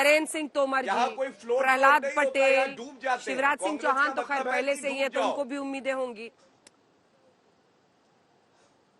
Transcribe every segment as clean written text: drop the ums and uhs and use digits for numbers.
नरेंद्र सिंह तोमर जी, प्रहलाद पटेल, शिवराज सिंह चौहान तो खैर पहले से ही है, तो उनको भी उम्मीदें होंगी।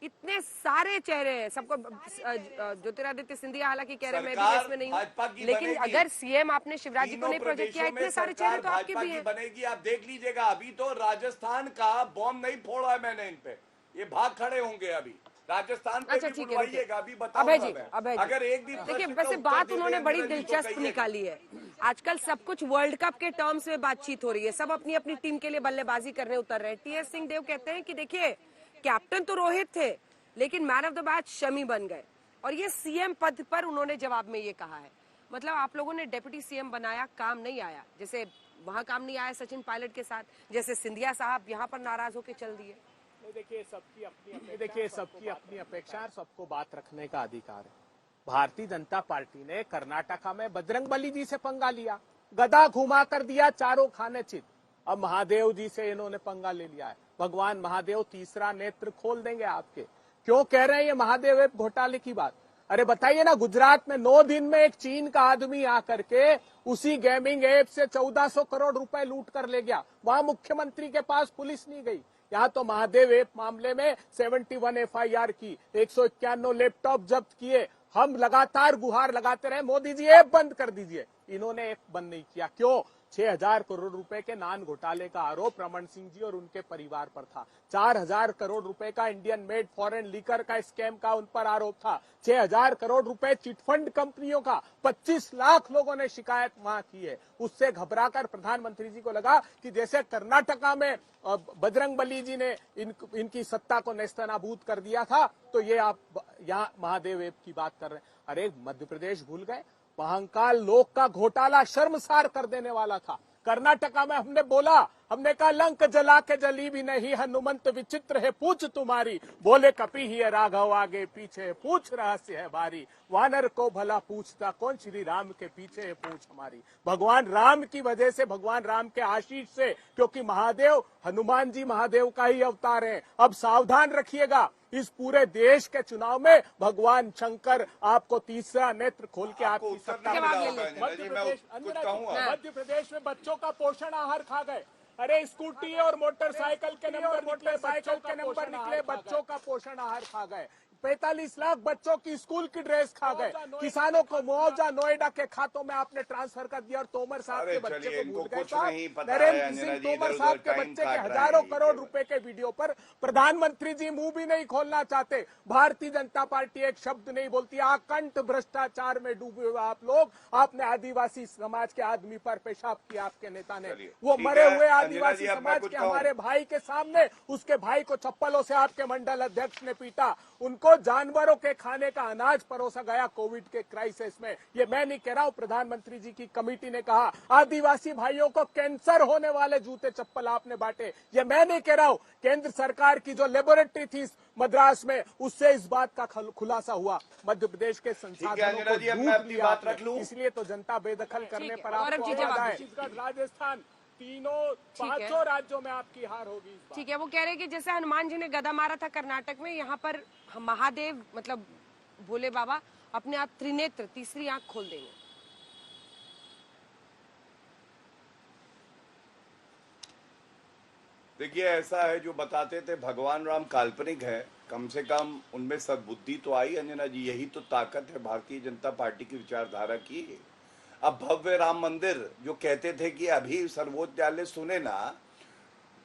इतने सारे चेहरे हैं, सबको ज्योतिरादित्य सिंधिया हालांकि कह रहे हैं मैं भी इसमें नहीं हूँ, लेकिन अगर सीएम आपने शिवराज जी को नहीं प्रोजेक्ट किया, इतने सारे चेहरे तो आपके भी हैं। बनेगी, आप देख लीजिएगा। अभी तो राजस्थान का बॉम्ब नहीं फोड़ा है मैंने इन पे, ये भाग खड़े होंगे अभी। राजस्थान पे अच्छा, भी बुलवाइएगा, अभी बताऊंगा अभय जी, अगर एक दिन देखिए वैसे बात उन्होंने बड़ी दिलचस्प निकाली है। आजकल सब कुछ वर्ल्ड कप के टर्म्स में बातचीत हो रही है, सब अपनी अपनी टीम के लिए बल्लेबाजी करने उतर रहे हैं। टीएस सिंहदेव कहते हैं कि देखिए कैप्टन तो रोहित थे, लेकिन man of the match Shami बन गए, और ये सीएम पद पर उन्होंने जवाब में ये कहा है। मतलब आप लोगों ने डिप्टी सीएम बनाया, काम नहीं आया, जैसे वहां काम नहीं आया सचिन पायलट के साथ, जैसे सिंधिया साहब यहाँ पर नाराज होकर चल दिए। देखिए सबकी अपनी अपेक्षा, सबको बात रखने का अधिकार है। भारतीय जनता पार्टी ने कर्नाटका में बजरंग बली जी से पंगा लिया, गदा घुमा कर दिया चारों खाने चित। अब महादेव जी से इन्होंने पंगा ले लिया है। भगवान महादेव तीसरा नेत्र खोल देंगे आपके। क्यों कह रहे हैं ये महादेव ऐप घोटाले की बात? अरे बताइए ना, गुजरात में 9 दिन में एक चीन का आदमी आकर के उसी गेमिंग ऐप से 1400 करोड़ रुपए लूट कर ले गया। वहां मुख्यमंत्री के पास पुलिस नहीं गई। यहाँ तो महादेव ऐप मामले में 71 एफआईआर की, 151 लैपटॉप जब्त किए। हम लगातार गुहार लगाते रहे, मोदी जी ऐप बंद कर दीजिए। इन्होंने ऐप बंद नहीं किया। क्यों? 6000 करोड़ रुपए के नान घोटाले का आरोप रमन सिंह जी और उनके परिवार पर था। 4000 करोड़ रुपए का इंडियन मेड फॉरेन लीकर का स्कैम का उन पर आरोप था। 6000 करोड़ रुपए चिटफंड कंपनियों का 25 लाख लोगों ने शिकायत वहां की है। उससे घबराकर प्रधानमंत्री जी को लगा कि जैसे कर्नाटका में बजरंग बली जी ने इनकी सत्ता को नेस्तनाबूद कर दिया था, तो ये आप यहाँ महादेव ऐप की बात कर रहे हैं। अरे मध्य प्रदेश भूल गए? महंकाल लोक का घोटाला शर्मसार कर देने वाला था। कर्नाटका में हमने बोला, हमने कहा लंक जला के जली भी नहीं, हनुमंत विचित्र है पूछ तुम्हारी। बोले कपि ही है राघव आगे पीछे, पूछ रहस्य है भारी। वानर को भला पूछता कौन, श्री राम के पीछे है पूछ हमारी। भगवान राम की वजह से, भगवान राम के आशीष से, क्योंकि महादेव, हनुमान जी महादेव का ही अवतार है। अब सावधान रखिएगा, इस पूरे देश के चुनाव में भगवान शंकर आपको तीसरा नेत्र खोल के आपकी सत्ता मध्य प्रदेश में बच्चों का पोषण आहार खा गए। अरे स्कूटी और मोटरसाइकिल के नंबर निकले, बच्चों का पोषण आहार खा गए। 45 लाख बच्चों की स्कूल की ड्रेस खा गए। किसानों को मुआवजा नोएडा के खातों में आपने ट्रांसफर कर दिया, और तोमर साहब के बच्चे को भूल गए साहब। नरेंद्र सिंह तोमर साहब के बच्चे के हजारों करोड़ रुपए के वीडियो पर प्रधानमंत्री जी मुंह भी नहीं खोलना चाहते। भारतीय जनता पार्टी एक शब्द नहीं बोलती। आकंठ भ्रष्टाचार में डूबे हुए आप लोग, आपने आदिवासी समाज के आदमी पर पेशाब किया आपके नेता ने। वो मरे हुए आदिवासी समाज के हमारे भाई के सामने उसके भाई को चप्पलों से आपके मंडल अध्यक्ष ने पीटा। उनको जानवरों के खाने का अनाज परोसा गया कोविड के क्राइसिस में। ये मैं नहीं कह रहा हूं, प्रधानमंत्री जी की कमेटी ने कहा। आदिवासी भाइयों को कैंसर होने वाले जूते चप्पल आपने बांटे। ये मैं नहीं कह रहा हूं, केंद्र सरकार की जो लेबोरेटरी थी मद्रास में, उससे इस बात का खुलासा हुआ। मध्य प्रदेश के संसाधनों को लूट लिया आपने, इसलिए तो जनता बेदखल करने पर आपको छत्तीसगढ़, राजस्थान, तीनों 500 राज्यों में आपकी हार होगी। ठीक है, वो कह रहे हैं कि जैसे हनुमान जी ने गदा मारा था कर्नाटक में, यहाँ पर महादेव मतलब भोले बाबा अपने आप त्रिनेत्र, तीसरी आंख खोल देंगे। देखिए, ऐसा है, जो बताते थे भगवान राम काल्पनिक है, कम से कम उनमें सद्बुद्धि तो आई अंजना जी। यही तो ताकत है भारतीय जनता पार्टी की विचारधारा की। अब भव्य राम मंदिर जो कहते थे कि अभी सर्वोच्च न्यायालय सुने ना,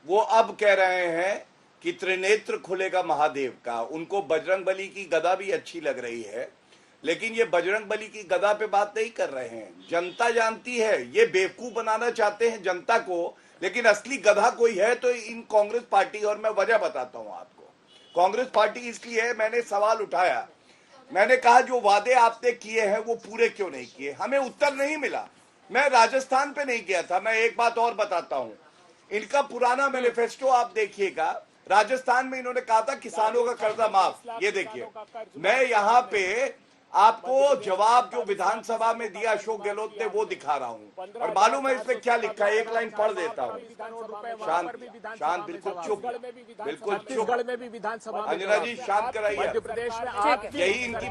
वो अब कह रहे हैं कि त्रिनेत्र खुलेगा महादेव का। उनको बजरंग बली की गदा भी अच्छी लग रही है, लेकिन ये बजरंग बली की गदा पे बात नहीं कर रहे हैं। जनता जानती है, ये बेवकूफ बनाना चाहते हैं जनता को, लेकिन असली गधा कोई है तो इन कांग्रेस पार्टी। और मैं वजह बताता हूं आपको, कांग्रेस पार्टी इसलिए है, मैंने सवाल उठाया, मैंने कहा जो वादे आपने किए हैं वो पूरे क्यों नहीं किए। हमें उत्तर नहीं मिला। मैं राजस्थान पे नहीं गया था। मैं एक बात और बताता हूं, इनका पुराना मैनिफेस्टो आप देखिएगा। राजस्थान में इन्होंने कहा था किसानों का कर्जा माफ। ये देखिए, मैं यहाँ पे आपको जवाब जो विधानसभा में दिया अशोक गहलोत ने वो दिखा रहा हूँ, और मालूम है इसमें क्या लिखा है, एक लाइन पढ़ देता हूँ। शांत, बिल्कुल चुप, बिल्कुल चुप। में भी विधानसभा, अंजना जी शांत कराइए। मध्य प्रदेश में यही इनकी